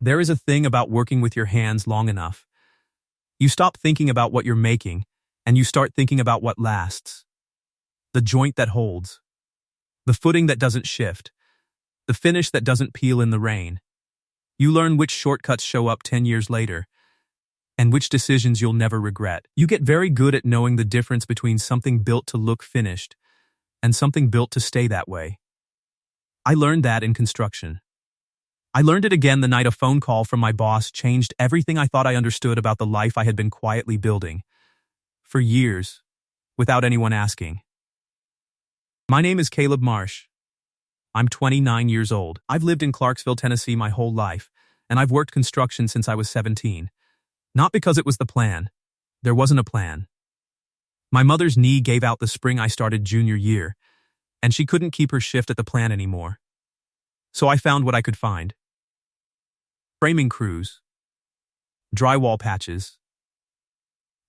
There is a thing about working with your hands long enough. You stop thinking about what you're making, and you start thinking about what lasts. The joint that holds. The footing that doesn't shift. The finish that doesn't peel in the rain. You learn which shortcuts show up 10 years later, and which decisions you'll never regret. You get very good at knowing the difference between something built to look finished and something built to stay that way. I learned that in construction. I learned it again the night a phone call from my boss changed everything I thought I understood about the life I had been quietly building. For years, without anyone asking. My name is Caleb Marsh. I'm 29 years old. I've lived in Clarksville, Tennessee my whole life, and I've worked construction since I was 17. Not because it was the plan. There wasn't a plan. My mother's knee gave out the spring I started junior year, and she couldn't keep her shift at the plant anymore. So I found what I could find. Framing crews. Drywall patches.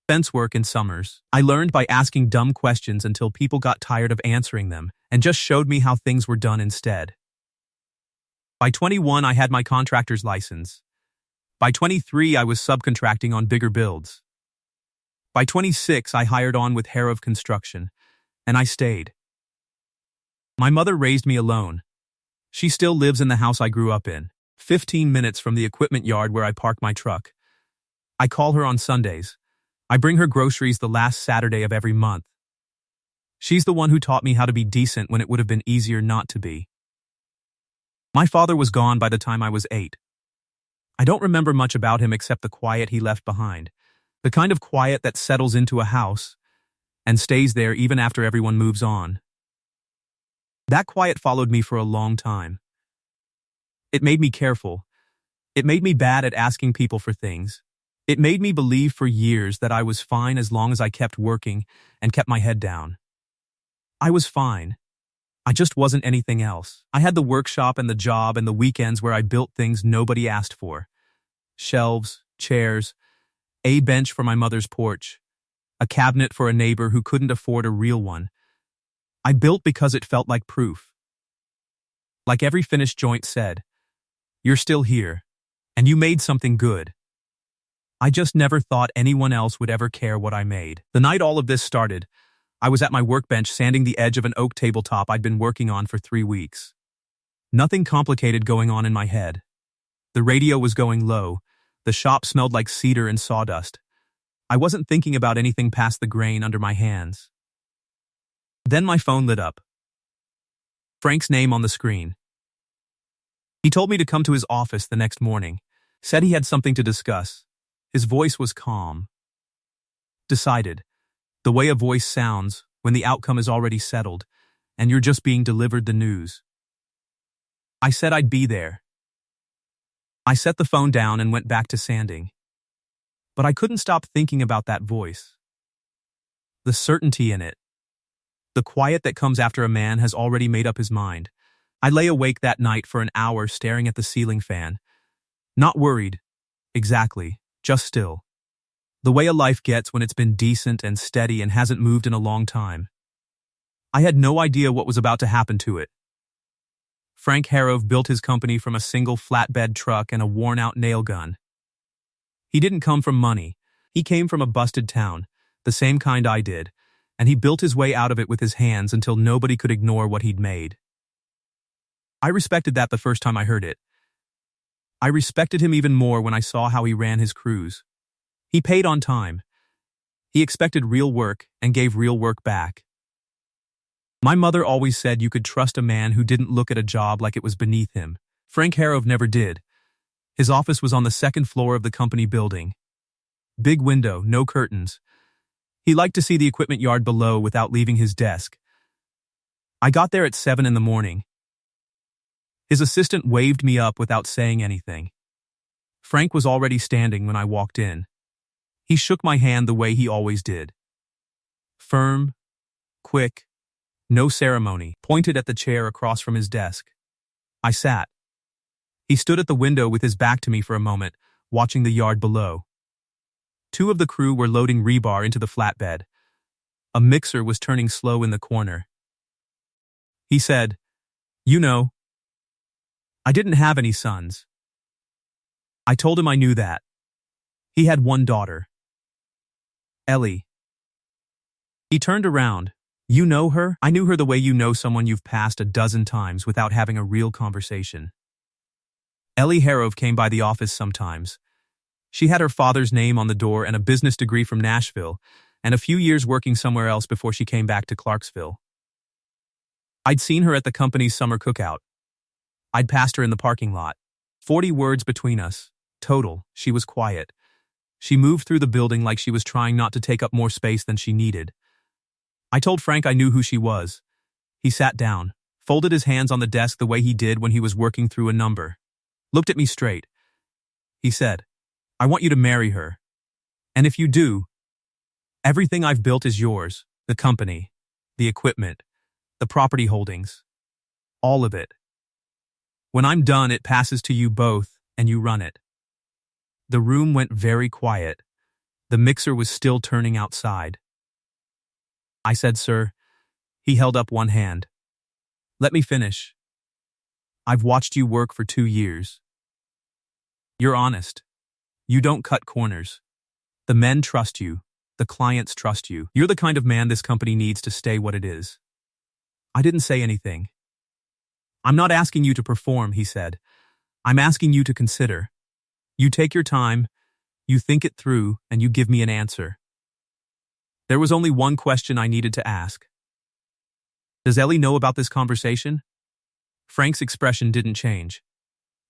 Fence work in summers. I learned by asking dumb questions until people got tired of answering them and just showed me how things were done instead. By 21, I had my contractor's license. By 23, I was subcontracting on bigger builds. By 26, I hired on with Hair of Construction, and I stayed. My mother raised me alone. She still lives in the house I grew up in, 15 minutes from the equipment yard where I park my truck. I call her on Sundays. I bring her groceries the last Saturday of every month. She's the one who taught me how to be decent when it would have been easier not to be. My father was gone by the time I was 8. I don't remember much about him except the quiet he left behind, the kind of quiet that settles into a house and stays there even after everyone moves on. That quiet followed me for a long time. It made me careful. It made me bad at asking people for things. It made me believe for years that I was fine as long as I kept working and kept my head down. I was fine. I just wasn't anything else. I had the workshop and the job and the weekends where I built things nobody asked for. Shelves, chairs, a bench for my mother's porch, a cabinet for a neighbor who couldn't afford a real one. I built because it felt like proof. Like every finished joint said, "You're still here, and you made something good." I just never thought anyone else would ever care what I made. The night all of this started, I was at my workbench sanding the edge of an oak tabletop I'd been working on for 3 weeks. Nothing complicated going on in my head. The radio was going low. The shop smelled like cedar and sawdust. I wasn't thinking about anything past the grain under my hands. Then my phone lit up. Frank's name on the screen. He told me to come to his office the next morning, said he had something to discuss. His voice was calm. Decided. The way a voice sounds when the outcome is already settled, and you're just being delivered the news. I said I'd be there. I set the phone down and went back to sanding. But I couldn't stop thinking about that voice. The certainty in it. The quiet that comes after a man has already made up his mind. I lay awake that night for an hour staring at the ceiling fan. Not worried. Exactly. Just still. The way a life gets when it's been decent and steady and hasn't moved in a long time. I had no idea what was about to happen to it. Frank Harrove built his company from a single flatbed truck and a worn-out nail gun. He didn't come from money. He came from a busted town, the same kind I did, and he built his way out of it with his hands until nobody could ignore what he'd made. I respected that the first time I heard it. I respected him even more when I saw how he ran his crews. He paid on time. He expected real work and gave real work back. My mother always said you could trust a man who didn't look at a job like it was beneath him. Frank Harrove never did. His office was on the second floor of the company building. Big window, no curtains. He liked to see the equipment yard below without leaving his desk. I got there at 7 in the morning. His assistant waved me up without saying anything. Frank was already standing when I walked in. He shook my hand the way he always did. Firm, quick, no ceremony, pointed at the chair across from his desk. I sat. He stood at the window with his back to me for a moment, watching the yard below. 2 of the crew were loading rebar into the flatbed. A mixer was turning slow in the corner. He said, "You know, I didn't have any sons. I told him I knew that. He had one daughter, Ellie. He turned around. You know her? I knew her the way you know someone you've passed a dozen times without having a real conversation. Ellie Harrove came by the office sometimes. She had her father's name on the door and a business degree from Nashville, and a few years working somewhere else before she came back to Clarksville. I'd seen her at the company's summer cookout. I'd passed her in the parking lot. 40 words between us. Total. She was quiet. She moved through the building like she was trying not to take up more space than she needed. I told Frank I knew who she was. He sat down, folded his hands on the desk the way he did when he was working through a number. Looked at me straight. He said, I want you to marry her. And if you do, everything I've built is yours. The company, the equipment, the property holdings. All of it. When I'm done, it passes to you both, and you run it. The room went very quiet. The mixer was still turning outside. I said, sir. He held up one hand. Let me finish. I've watched you work for 2 years. You're honest. You don't cut corners. The men trust you. The clients trust you. You're the kind of man this company needs to stay what it is. I didn't say anything. I'm not asking you to perform, he said. I'm asking you to consider. You take your time, you think it through, and you give me an answer. There was only one question I needed to ask. Does Ellie know about this conversation? Frank's expression didn't change.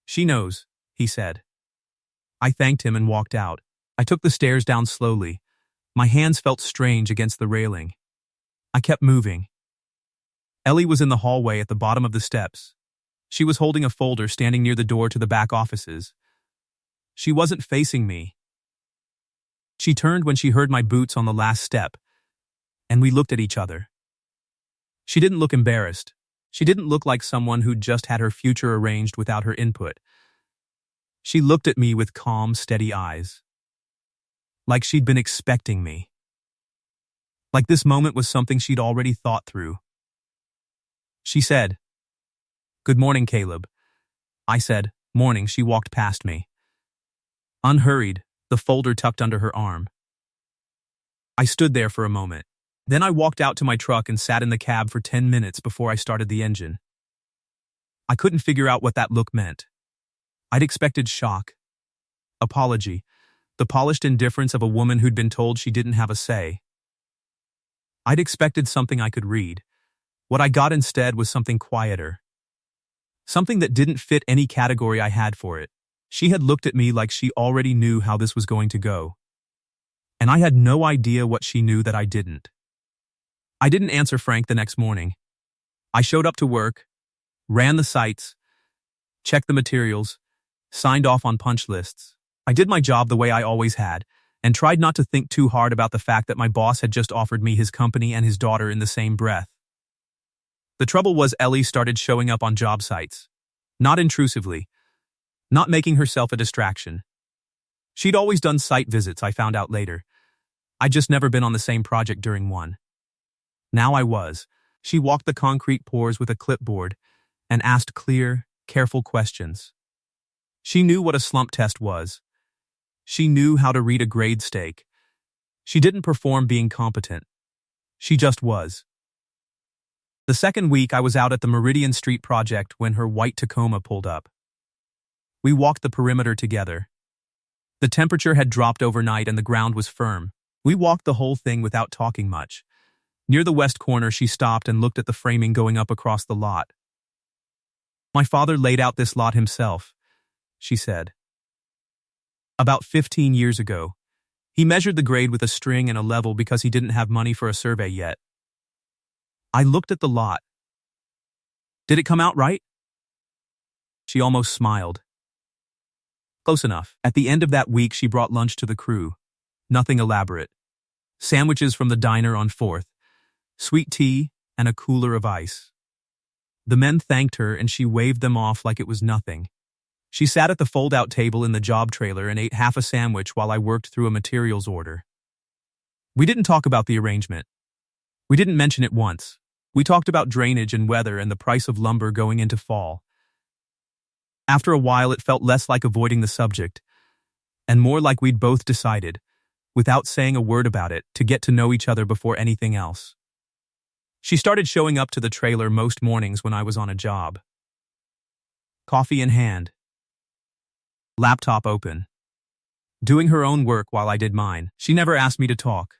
She knows, he said. I thanked him and walked out. I took the stairs down slowly. My hands felt strange against the railing. I kept moving. Ellie was in the hallway at the bottom of the steps. She was holding a folder standing near the door to the back offices. She wasn't facing me. She turned when she heard my boots on the last step, and we looked at each other. She didn't look embarrassed. She didn't look like someone who'd just had her future arranged without her input. She looked at me with calm, steady eyes. Like she'd been expecting me. Like this moment was something she'd already thought through. She said, Good morning, Caleb. I said, Morning. She walked past me. Unhurried, the folder tucked under her arm. I stood there for a moment. Then I walked out to my truck and sat in the cab for 10 minutes before I started the engine. I couldn't figure out what that look meant. I'd expected shock, apology, the polished indifference of a woman who'd been told she didn't have a say. I'd expected something I could read. What I got instead was something quieter. Something that didn't fit any category I had for it. She had looked at me like she already knew how this was going to go. And I had no idea what she knew that I didn't. I didn't answer Frank the next morning. I showed up to work, ran the sites, checked the materials, signed off on punch lists. I did my job the way I always had, and tried not to think too hard about the fact that my boss had just offered me his company and his daughter in the same breath. The trouble was Ellie started showing up on job sites. Not intrusively. Not making herself a distraction. She'd always done site visits, I found out later. I'd just never been on the same project during one. Now I was. She walked the concrete pours with a clipboard and asked clear, careful questions. She knew what a slump test was. She knew how to read a grade stake. She didn't perform being competent. She just was. The second week I was out at the Meridian Street project when her white Tacoma pulled up. We walked the perimeter together. The temperature had dropped overnight and the ground was firm. We walked the whole thing without talking much. Near the west corner, she stopped and looked at the framing going up across the lot. My father laid out this lot himself, she said. About 15 years ago. He measured the grade with a string and a level because he didn't have money for a survey yet. I looked at the lot. Did it come out right? She almost smiled. Close enough. At the end of that week, she brought lunch to the crew. Nothing elaborate. Sandwiches from the diner on 4th, sweet tea, and a cooler of ice. The men thanked her and she waved them off like it was nothing. She sat at the fold-out table in the job trailer and ate half a sandwich while I worked through a materials order. We didn't talk about the arrangement. We didn't mention it once. We talked about drainage and weather and the price of lumber going into fall. After a while, it felt less like avoiding the subject and more like we'd both decided, without saying a word about it, to get to know each other before anything else. She started showing up to the trailer most mornings when I was on a job. Coffee in hand. Laptop open. Doing her own work while I did mine. She never asked me to talk.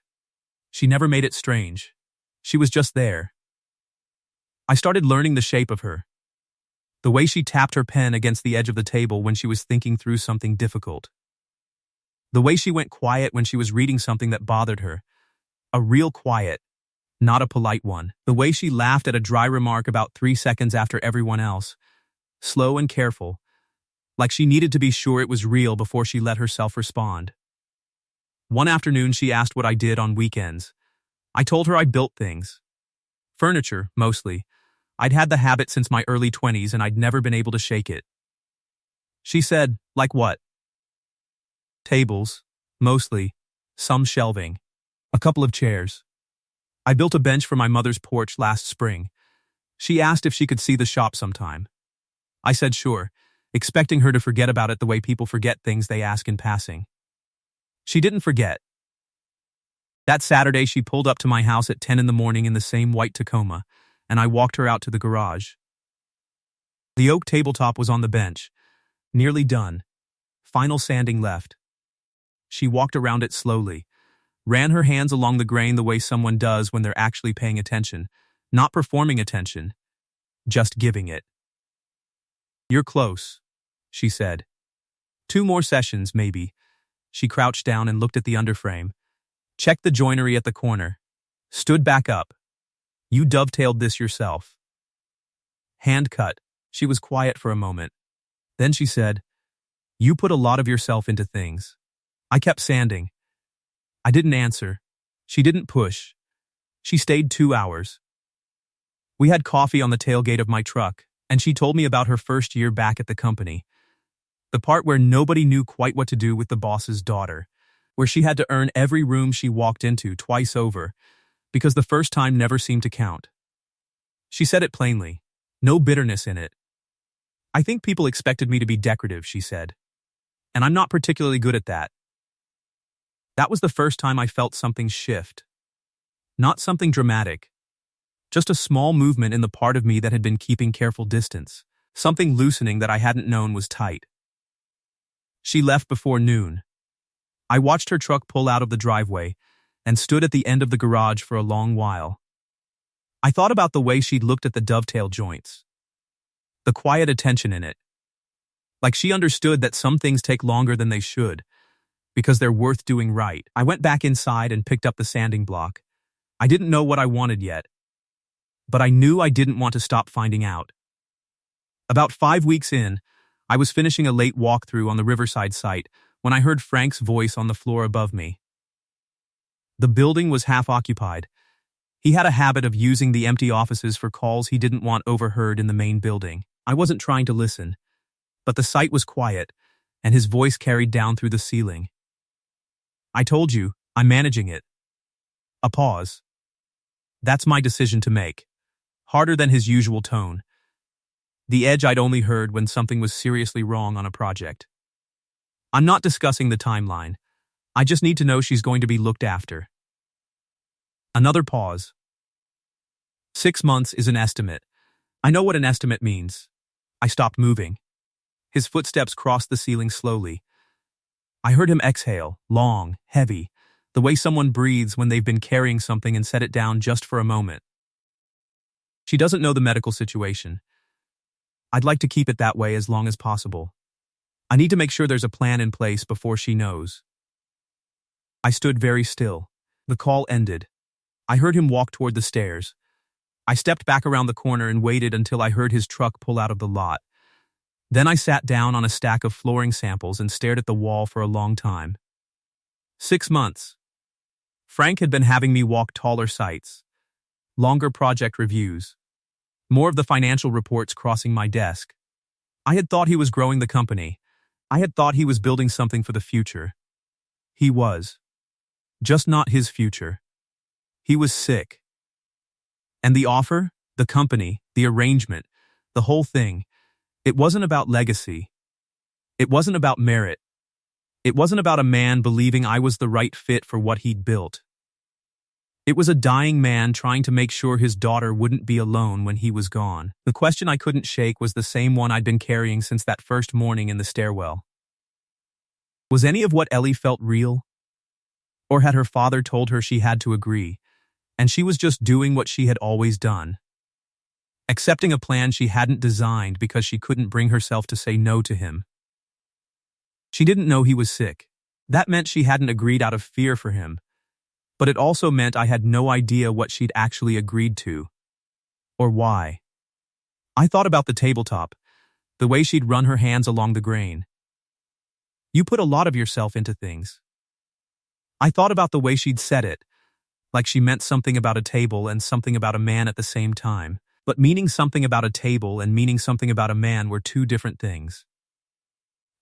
She never made it strange. She was just there. I started learning the shape of her. The way she tapped her pen against the edge of the table when she was thinking through something difficult. The way she went quiet when she was reading something that bothered her. A real quiet, not a polite one. The way she laughed at a dry remark about 3 seconds after everyone else. Slow and careful, like she needed to be sure it was real before she let herself respond. One afternoon she asked what I did on weekends. I told her I built things. Furniture, mostly. I'd had the habit since my early 20s and I'd never been able to shake it. She said, like what? Tables, mostly. Some shelving. A couple of chairs. I built a bench for my mother's porch last spring. She asked if she could see the shop sometime. I said sure, expecting her to forget about it the way people forget things they ask in passing. She didn't forget. That Saturday she pulled up to my house at 10 in the morning in the same white Tacoma, and I walked her out to the garage. The oak tabletop was on the bench, nearly done. Final sanding left. She walked around it slowly, ran her hands along the grain the way someone does when they're actually paying attention, not performing attention, just giving it. You're close, she said. 2 more sessions, maybe. She crouched down and looked at the underframe, checked the joinery at the corner, stood back up. You dovetailed this yourself. Hand cut. She was quiet for a moment. Then she said, you put a lot of yourself into things. I kept sanding. I didn't answer. She didn't push. She stayed 2 hours. We had coffee on the tailgate of my truck, and she told me about her first year back at the company. The part where nobody knew quite what to do with the boss's daughter, where she had to earn every room she walked into twice over, because the first time never seemed to count. She said it plainly, no bitterness in it. I think people expected me to be decorative, she said. And I'm not particularly good at that. That was the first time I felt something shift. Not something dramatic. Just a small movement in the part of me that had been keeping careful distance. Something loosening that I hadn't known was tight. She left before noon. I watched her truck pull out of the driveway and stood at the end of the garage for a long while. I thought about the way she'd looked at the dovetail joints. The quiet attention in it. Like she understood that some things take longer than they should, because they're worth doing right. I went back inside and picked up the sanding block. I didn't know what I wanted yet, but I knew I didn't want to stop finding out. About 5 weeks in, I was finishing a late walkthrough on the Riverside site when I heard Frank's voice on the floor above me. The building was half occupied. He had a habit of using the empty offices for calls he didn't want overheard in the main building. I wasn't trying to listen, but the site was quiet, and his voice carried down through the ceiling. I told you, I'm managing it. A pause. That's my decision to make. Harder than his usual tone. The edge I'd only heard when something was seriously wrong on a project. I'm not discussing the timeline. I just need to know she's going to be looked after. Another pause. 6 months is an estimate. I know what an estimate means. I stopped moving. His footsteps crossed the ceiling slowly. I heard him exhale, long, heavy, the way someone breathes when they've been carrying something and set it down just for a moment. She doesn't know the medical situation. I'd like to keep it that way as long as possible. I need to make sure there's a plan in place before she knows. I stood very still. The call ended. I heard him walk toward the stairs. I stepped back around the corner and waited until I heard his truck pull out of the lot. Then I sat down on a stack of flooring samples and stared at the wall for a long time. 6 months. Frank had been having me walk taller sites, longer project reviews, more of the financial reports crossing my desk. I had thought he was growing the company. I had thought he was building something for the future. He was. Just not his future. He was sick. And the offer, the company, the arrangement, the whole thing, it wasn't about legacy. It wasn't about merit. It wasn't about a man believing I was the right fit for what he'd built. It was a dying man trying to make sure his daughter wouldn't be alone when he was gone. The question I couldn't shake was the same one I'd been carrying since that first morning in the stairwell. Was any of what Ellie felt real? Or had her father told her she had to agree, and she was just doing what she had always done? Accepting a plan she hadn't designed because she couldn't bring herself to say no to him. She didn't know he was sick. That meant she hadn't agreed out of fear for him. But it also meant I had no idea what she'd actually agreed to. Or why. I thought about the tabletop, the way she'd run her hands along the grain. You put a lot of yourself into things. I thought about the way she'd said it, like she meant something about a table and something about a man at the same time. But meaning something about a table and meaning something about a man were two different things.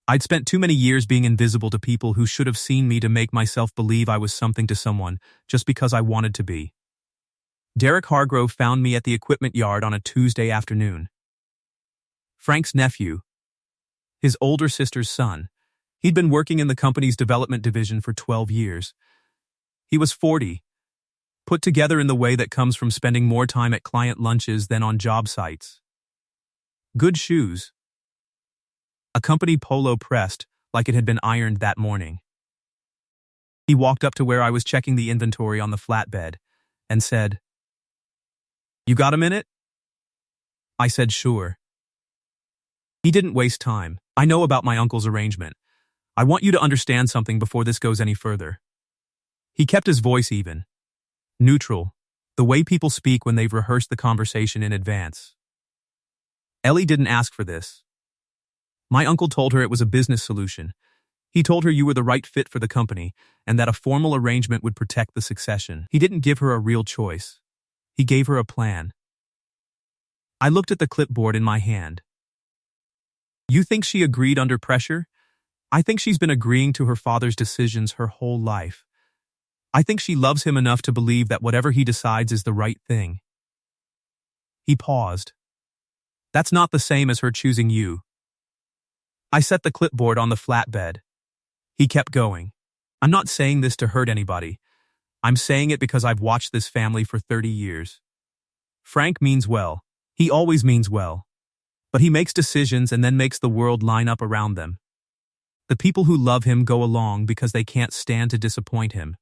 I'd spent too many years being invisible to people who should have seen me to make myself believe I was something to someone just because I wanted to be. Derek Hargrove found me at the equipment yard on a Tuesday afternoon. Frank's nephew, his older sister's son. He'd been working in the company's development division for 12 years. He was 40, put together in the way that comes from spending more time at client lunches than on job sites. Good shoes. A company polo pressed like it had been ironed that morning. He walked up to where I was checking the inventory on the flatbed and said, "You got a minute?" I said, "Sure." He didn't waste time. "I know about my uncle's arrangement. I want you to understand something before this goes any further." He kept his voice even, neutral, the way people speak when they've rehearsed the conversation in advance. "Ellie didn't ask for this. My uncle told her it was a business solution. He told her you were the right fit for the company and that a formal arrangement would protect the succession. He didn't give her a real choice. He gave her a plan." I looked at the clipboard in my hand. "You think she agreed under pressure? I think she's been agreeing to her father's decisions her whole life. I think she loves him enough to believe that whatever he decides is the right thing." He paused. "That's not the same as her choosing you." I set the clipboard on the flatbed. He kept going. "I'm not saying this to hurt anybody. I'm saying it because I've watched this family for 30 years. Frank means well. He always means well. But he makes decisions and then makes the world line up around them. The people who love him go along because they can't stand to disappoint him."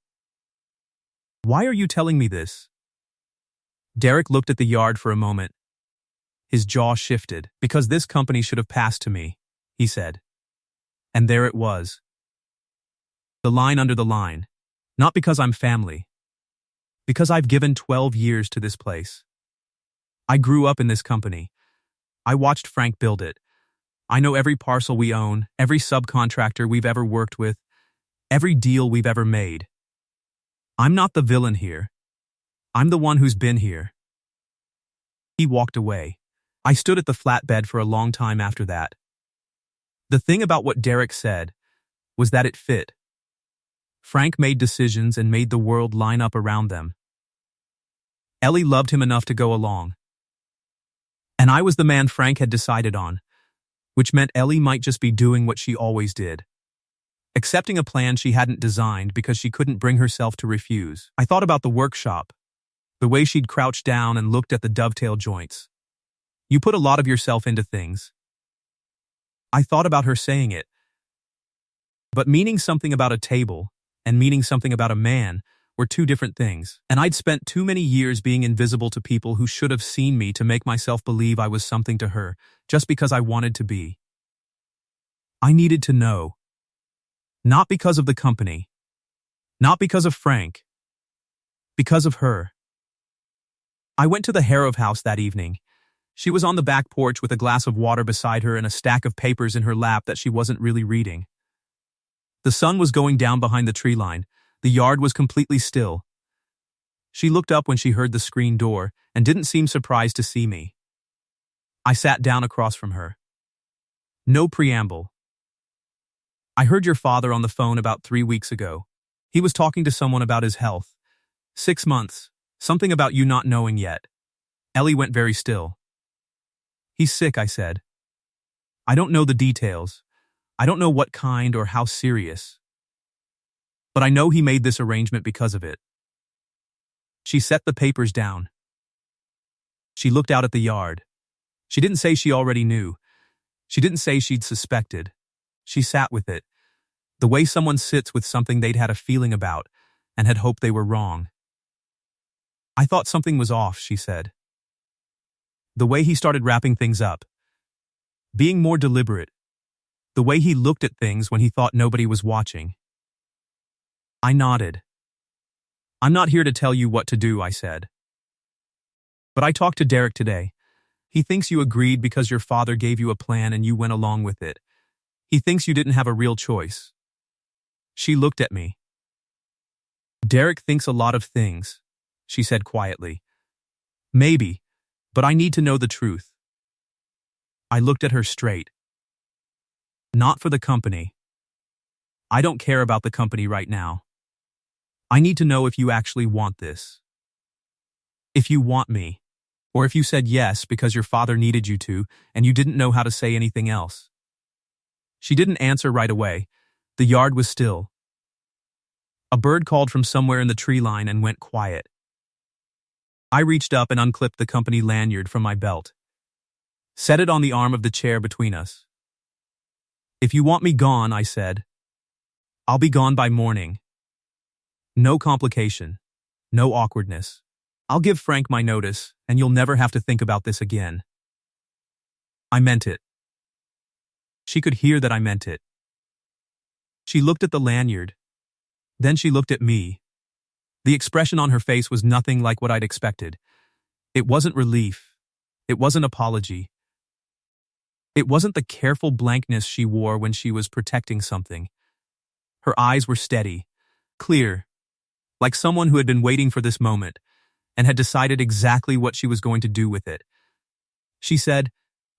"Why are you telling me this?" Derek looked at the yard for a moment. His jaw shifted. "Because this company should have passed to me," he said. And there it was. The line under the line. Not because I'm family. Because I've given 12 years to this place. I grew up in this company. I watched Frank build it. I know every parcel we own, every subcontractor we've ever worked with, every deal we've ever made. I'm not the villain here. I'm the one who's been here." He walked away. I stood at the flatbed for a long time after that. The thing about what Derek said was that it fit. Frank made decisions and made the world line up around them. Ellie loved him enough to go along. And I was the man Frank had decided on, which meant Ellie might just be doing what she always did. Accepting a plan she hadn't designed because she couldn't bring herself to refuse. I thought about the workshop, the way she'd crouched down and looked at the dovetail joints. "You put a lot of yourself into things." I thought about her saying it. But meaning something about a table and meaning something about a man were two different things. And I'd spent too many years being invisible to people who should have seen me to make myself believe I was something to her just because I wanted to be. I needed to know. Not because of the company. Not because of Frank. Because of her. I went to the Harrow house that evening. She was on the back porch with a glass of water beside her and a stack of papers in her lap that she wasn't really reading. The sun was going down behind the tree line. The yard was completely still. She looked up when she heard the screen door and didn't seem surprised to see me. I sat down across from her. No preamble. "I heard your father on the phone about 3 weeks ago. He was talking to someone about his health. 6 months. Something about you not knowing yet." Ellie went very still. "He's sick," I said. "I don't know the details. I don't know what kind or how serious, but I know he made this arrangement because of it. She set the papers down. She looked out at the yard. She didn't say she already knew. She didn't say she'd suspected. She sat with it, the way someone sits with something they'd had a feeling about and had hoped they were wrong. I thought something was off, she said. The way he started wrapping things up, being more deliberate, the way he looked at things when he thought nobody was watching. I nodded. I'm not here to tell you what to do, I said. But I talked to Derek today. He thinks you agreed because your father gave you a plan and you went along with it. He thinks you didn't have a real choice. She looked at me. Derek thinks a lot of things, she said quietly. Maybe, but I need to know the truth. I looked at her straight. Not for the company. I don't care about the company right now. I need to know if you actually want this. If you want me. Or if you said yes because your father needed you to and you didn't know how to say anything else. She didn't answer right away. The yard was still. A bird called from somewhere in the tree line and went quiet. I reached up and unclipped the company lanyard from my belt. Set it on the arm of the chair between us. If you want me gone, I said. I'll be gone by morning. No complication. No awkwardness. I'll give Frank my notice, and you'll never have to think about this again. I meant it. She could hear that I meant it. She looked at the lanyard. Then she looked at me. The expression on her face was nothing like what I'd expected. It wasn't relief. It wasn't apology. It wasn't the careful blankness she wore when she was protecting something. Her eyes were steady, clear, like someone who had been waiting for this moment and had decided exactly what she was going to do with it. She said,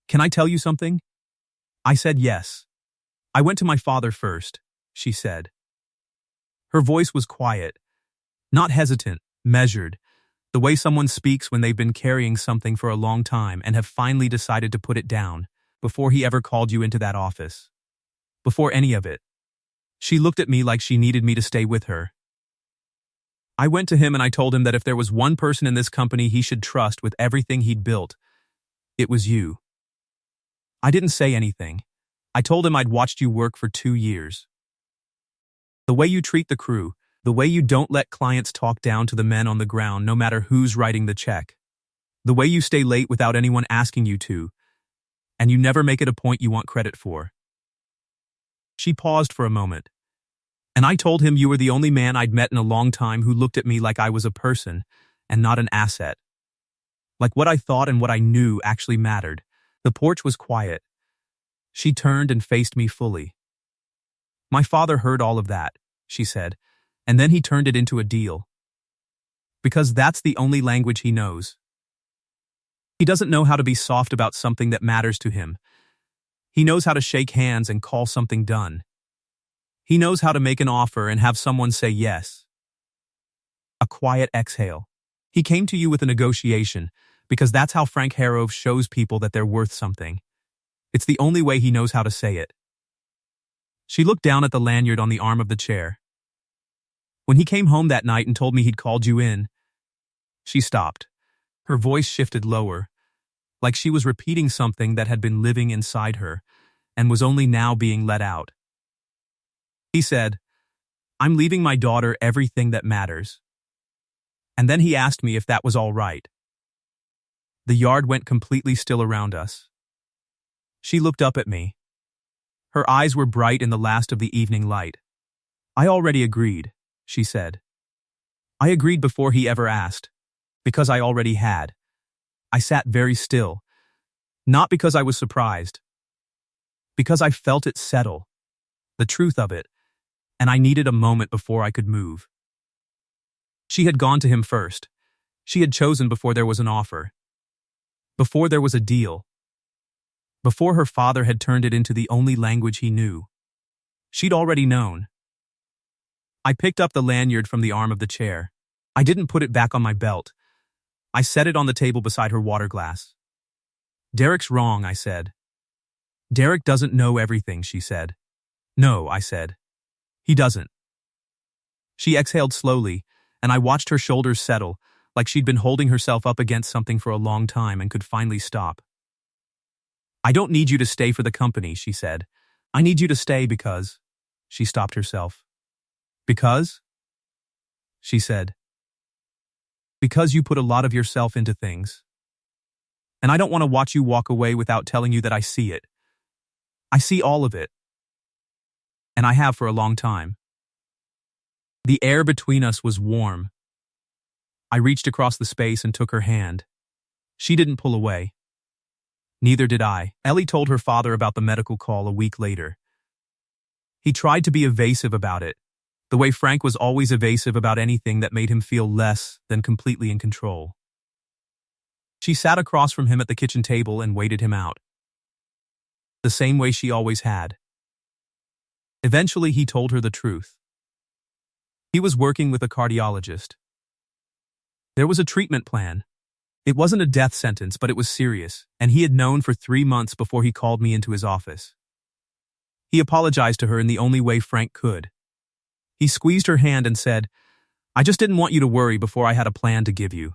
"Can I tell you something?" I said yes. "I went to my father first," she said. Her voice was quiet, not hesitant, measured, the way someone speaks when they've been carrying something for a long time and have finally decided to put it down before he ever called you into that office. Before any of it. She looked at me like she needed me to stay with her. I went to him and I told him that if there was one person in this company he should trust with everything he'd built, it was you. I didn't say anything. I told him I'd watched you work for 2 years. The way you treat the crew, the way you don't let clients talk down to the men on the ground no matter who's writing the check, the way you stay late without anyone asking you to, and you never make it a point you want credit for. She paused for a moment. And I told him you were the only man I'd met in a long time who looked at me like I was a person and not an asset. Like what I thought and what I knew actually mattered. The porch was quiet. She turned and faced me fully. My father heard all of that, she said, and then he turned it into a deal. Because that's the only language he knows. He doesn't know how to be soft about something that matters to him. He knows how to shake hands and call something done. He knows how to make an offer and have someone say yes. A quiet exhale. He came to you with a negotiation because that's how Frank Harrove shows people that they're worth something. It's the only way he knows how to say it. She looked down at the lanyard on the arm of the chair. When he came home that night and told me he'd called you in, she stopped. Her voice shifted lower, like she was repeating something that had been living inside her and was only now being let out. He said, "I'm leaving my daughter everything that matters." And then he asked me if that was all right. The yard went completely still around us. She looked up at me. Her eyes were bright in the last of the evening light. "I already agreed," she said. "I agreed before he ever asked, because I already had." I sat very still, not because I was surprised, because I felt it settle, the truth of it, and I needed a moment before I could move. She had gone to him first. She had chosen before there was an offer. Before there was a deal. Before her father had turned it into the only language he knew. She'd already known. I picked up the lanyard from the arm of the chair. I didn't put it back on my belt. I set it on the table beside her water glass. "Derek's wrong," I said. "Derek doesn't know everything," she said. No, I said. He doesn't. She exhaled slowly, and I watched her shoulders settle, like she'd been holding herself up against something for a long time and could finally stop. I don't need you to stay for the company, she said. I need you to stay because… She stopped herself. Because? She said. Because you put a lot of yourself into things. And I don't want to watch you walk away without telling you that I see it. I see all of it. And I have for a long time. The air between us was warm. I reached across the space and took her hand. She didn't pull away. Neither did I. Ellie told her father about the medical call a week later. He tried to be evasive about it, the way Frank was always evasive about anything that made him feel less than completely in control. She sat across from him at the kitchen table and waited him out. The same way she always had. Eventually, he told her the truth. He was working with a cardiologist. There was a treatment plan. It wasn't a death sentence, but it was serious, and he had known for 3 months before he called me into his office. He apologized to her in the only way Frank could. He squeezed her hand and said, I just didn't want you to worry before I had a plan to give you.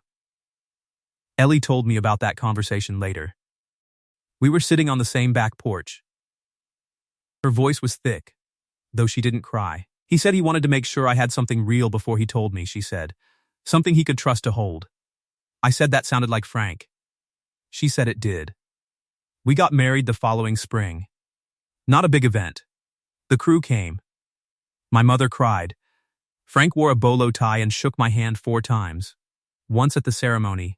Ellie told me about that conversation later. We were sitting on the same back porch. Her voice was thick, though she didn't cry. He said he wanted to make sure I had something real before he told me, she said. Something he could trust to hold. I said that sounded like Frank. She said it did. We got married the following spring. Not a big event. The crew came. My mother cried. Frank wore a bolo tie and shook my hand 4 times. Once at the ceremony,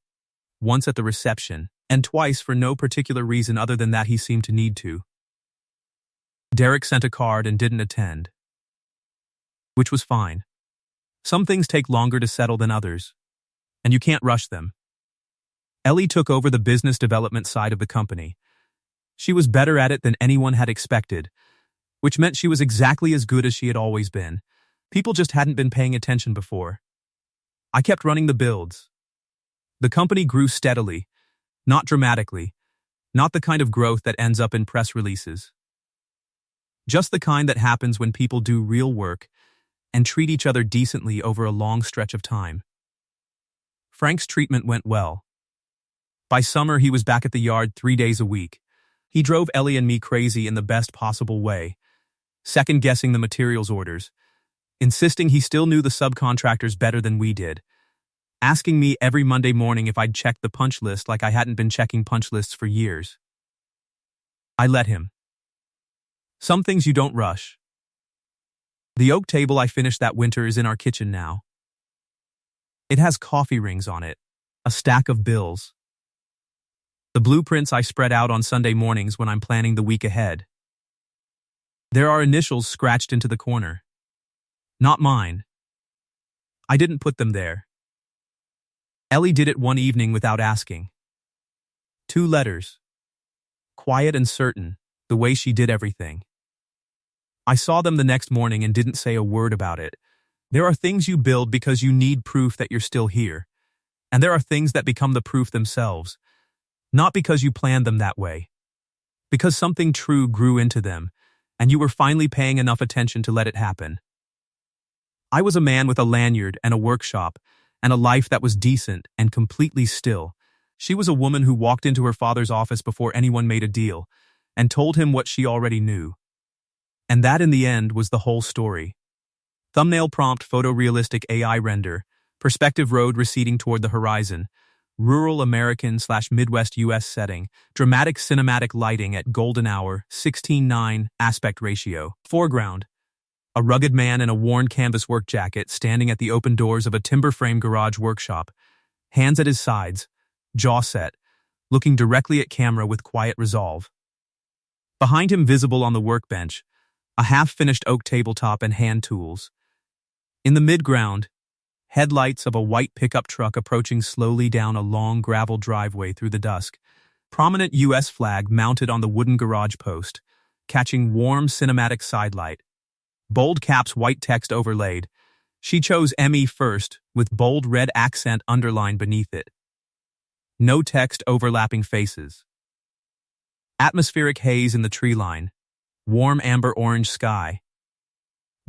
once at the reception, and twice for no particular reason other than that he seemed to need to. Derek sent a card and didn't attend. Which was fine. Some things take longer to settle than others, and you can't rush them. Ellie took over the business development side of the company. She was better at it than anyone had expected, which meant she was exactly as good as she had always been. People just hadn't been paying attention before. I kept running the builds. The company grew steadily, not dramatically, not the kind of growth that ends up in press releases. Just the kind that happens when people do real work and treat each other decently over a long stretch of time. Frank's treatment went well. By summer, he was back at the yard 3 days a week. He drove Ellie and me crazy in the best possible way, second-guessing the materials orders, insisting he still knew the subcontractors better than we did, asking me every Monday morning if I'd checked the punch list like I hadn't been checking punch lists for years. I let him. Some things you don't rush. The oak table I finished that winter is in our kitchen now. It has coffee rings on it, a stack of bills. The blueprints I spread out on Sunday mornings when I'm planning the week ahead. There are initials scratched into the corner. Not mine. I didn't put them there. Ellie did it one evening without asking. 2 letters. Quiet and certain, the way she did everything. I saw them the next morning and didn't say a word about it. There are things you build because you need proof that you're still here. And there are things that become the proof themselves. Not because you planned them that way. Because something true grew into them, and you were finally paying enough attention to let it happen. I was a man with a lanyard and a workshop, and a life that was decent and completely still. She was a woman who walked into her father's office before anyone made a deal, and told him what she already knew. And that in the end was the whole story. Thumbnail prompt photorealistic AI render, perspective road receding toward the horizon, rural American/Midwest US setting, dramatic cinematic lighting at golden hour, 16:9 aspect ratio. Foreground, a rugged man in a worn canvas work jacket standing at the open doors of a timber frame garage workshop, hands at his sides, jaw set, looking directly at camera with quiet resolve. Behind him, visible on the workbench, a half-finished oak tabletop and hand tools. In the midground, headlights of a white pickup truck approaching slowly down a long gravel driveway through the dusk. Prominent U.S. flag mounted on the wooden garage post, catching warm cinematic sidelight. Bold caps, white text overlaid. She chose ME first, with bold red accent underlined beneath it. No text overlapping faces. Atmospheric haze in the tree line. Warm amber orange sky.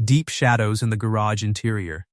Deep shadows in the garage interior.